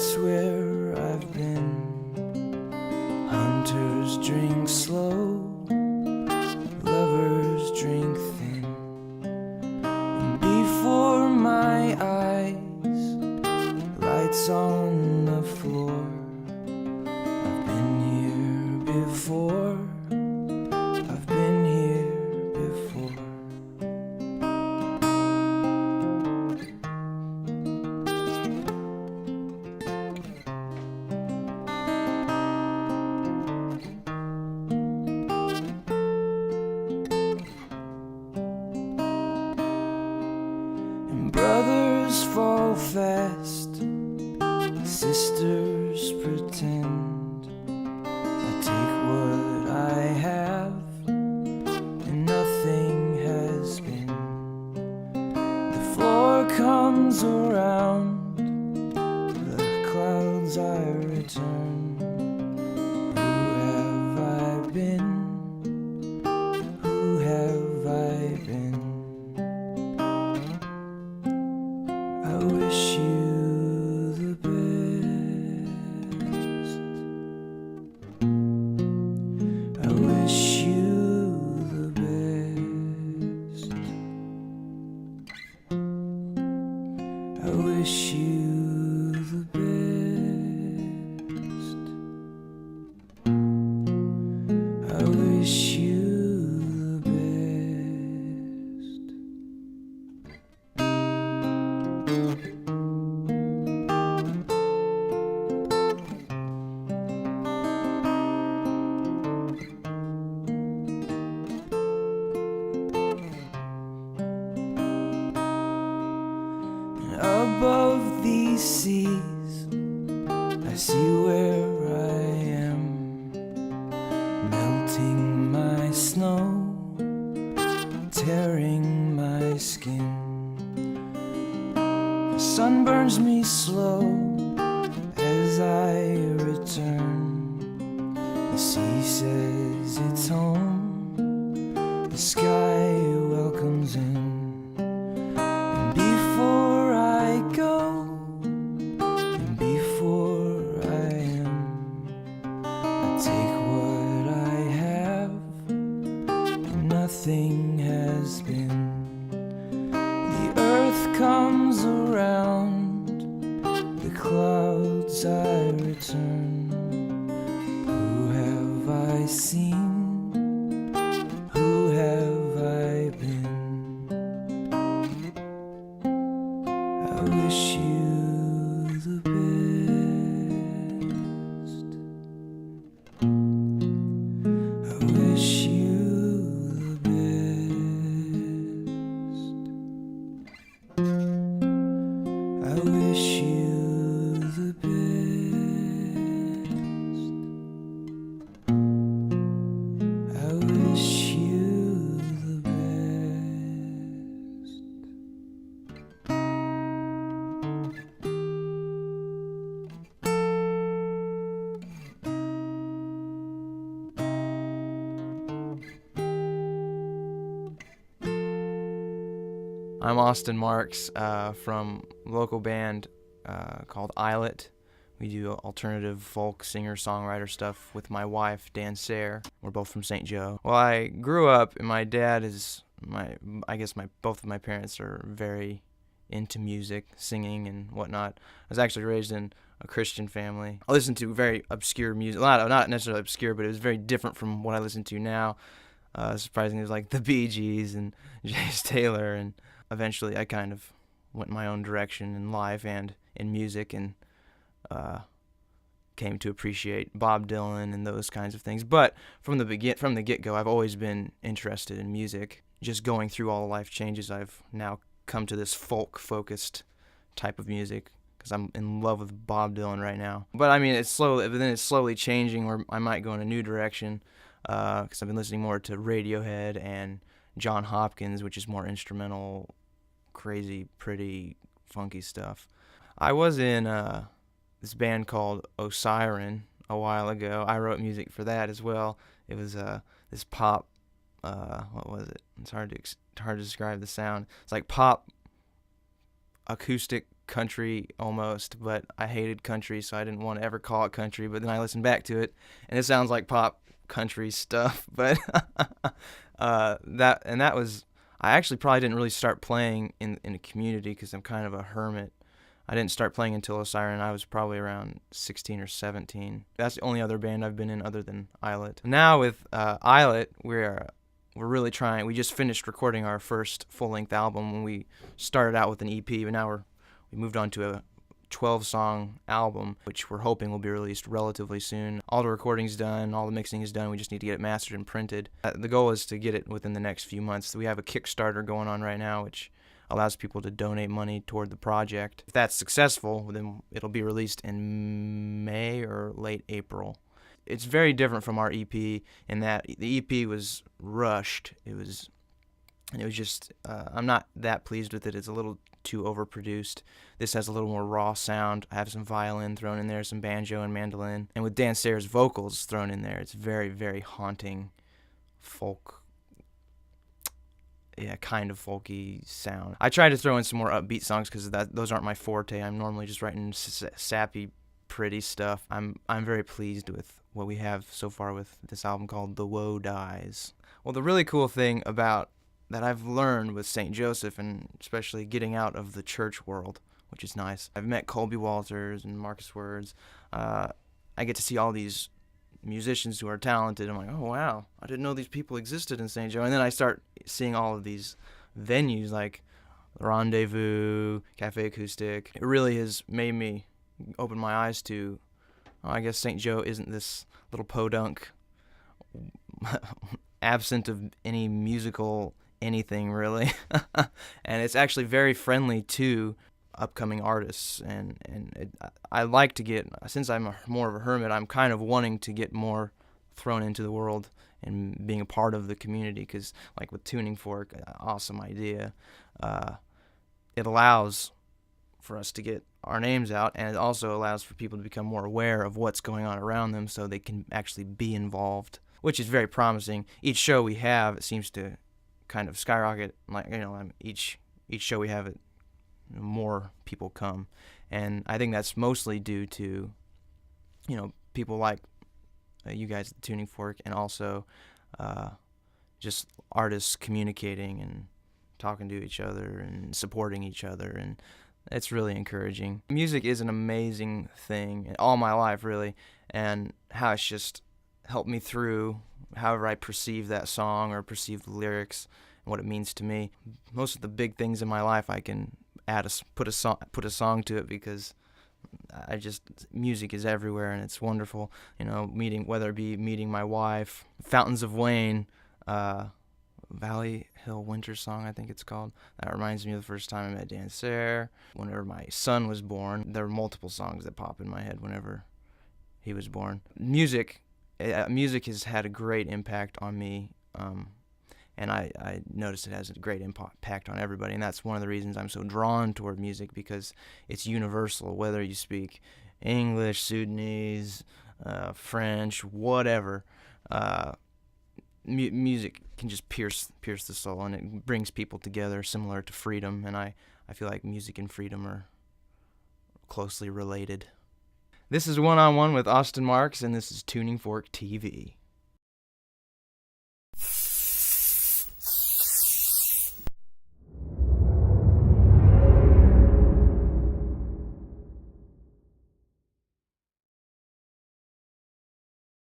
that's where I've been. Hunters drink slow, lovers drink thin. And before my eyes, lights on the floor. I've been here before. I've been here before. And brothers fall fast, sisters pretend. I take what I have, and nothing has been. The floor comes around, the clouds I return. Who have I been? Who have I been? I wish you the best. I wish you the best. I wish you the best. I wish you the best. Above these seas, I see where I am, melting my snow, tearing my skin. The sun burns me slow as I return. The sea says it's home, the sky welcomes in. And before I go, and before I am, I take what I have, and nothing has been. The earth comes around, the clouds I return. Who have I seen? Who have I been? I wish you the best. I wish you the best. I wish you the best. I wish you the best. I'm Austin Marks from a local band called Islet. We do alternative folk singer-songwriter stuff with my wife, Dan Sayre. We're both from St. Joe. Well, I grew up, and my dad is both of my parents are very into music, singing and whatnot. I was actually raised in a Christian family. I listened to very obscure music, not necessarily obscure, but it was very different from what I listen to now. Surprisingly, it was like the Bee Gees and James Taylor, and eventually I kind of went my own direction in life and in music, and came to appreciate Bob Dylan and those kinds of things. But from the get-go, I've always been interested in music. Just going through all the life changes, I've now come to this folk-focused type of music because I'm in love with Bob Dylan right now. But I mean, it's slowly changing, where I might go in a new direction because I've been listening more to Radiohead and John Hopkins, which is more instrumental, crazy, pretty, funky stuff. I was in this band called Osiren a while ago. I wrote music for that as well. It was this pop. What was it? It's hard to describe the sound. It's like pop, acoustic country almost, but I hated country, so I didn't want to ever call it country. But then I listened back to it, and it sounds like pop country stuff. But that was, I actually probably didn't really start playing in a community because I'm kind of a hermit. I didn't start playing until Osiren. I was probably around 16 or 17. That's the only other band I've been in other than Islet. Now with Islet, we're really trying. We just finished recording our first full-length album when we started out with an EP, but now we moved on to a 12-song album, which we're hoping will be released relatively soon. All the recording's done, all the mixing is done. We just need to get it mastered and printed. The goal is to get it within the next few months. We have a Kickstarter going on right now, which allows people to donate money toward the project. If that's successful, then it'll be released in May or late April. It's very different from our EP in that the EP was rushed. It was just, I'm not that pleased with it. It's a little too overproduced. This has a little more raw sound. I have some violin thrown in there, some banjo and mandolin. And with Dan Sayer's vocals thrown in there, it's very, very haunting folk, kind of folky sound. I tried to throw in some more upbeat songs because those aren't my forte. I'm normally just writing sappy, pretty stuff. I'm very pleased with what we have so far with this album called The Woe Dies. Well, the really cool thing about that I've learned with St. Joseph, and especially getting out of the church world, which is nice. I've met Colby Walters and Marcus Words. I get to see all these musicians who are talented. I'm like, oh wow, I didn't know these people existed in St. Joe. And then I start seeing all of these venues like Rendezvous, Cafe Acoustic. It really has made me open my eyes to, I guess St. Joe isn't this little podunk absent of any musical anything really. And it's actually very friendly to upcoming artists, and I like to get, since I'm more of a hermit, I'm kind of wanting to get more thrown into the world and being a part of the community, because like with Tuning Fork, awesome idea. It allows for us to get our names out, and it also allows for people to become more aware of what's going on around them so they can actually be involved, which is very promising. Each show we have, it seems to kind of skyrocket. Like, each show we have, it more people come, and I think that's mostly due to people like you guys at the Tuning Fork, and also just artists communicating and talking to each other and supporting each other, and it's really encouraging. Music is an amazing thing all my life, really, and how it's just helped me through however I perceive that song or perceive the lyrics and what it means to me. Most of the big things in my life I can put a song to it, because music is everywhere and it's wonderful. Whether it be meeting my wife, Fountains of Wayne, Valley Hill Winter Song, I think it's called. That reminds me of the first time I met Dan Sayer. Whenever my son was born, there were multiple songs that pop in my head whenever he was born. Music has had a great impact on me, and I noticed it has a great impact on everybody, and that's one of the reasons I'm so drawn toward music, because it's universal, whether you speak English, Sudanese, French, whatever. Music can just pierce the soul, and it brings people together, similar to freedom, and I feel like music and freedom are closely related. This is One on One with Austin Marks, and this is Tuning Fork TV.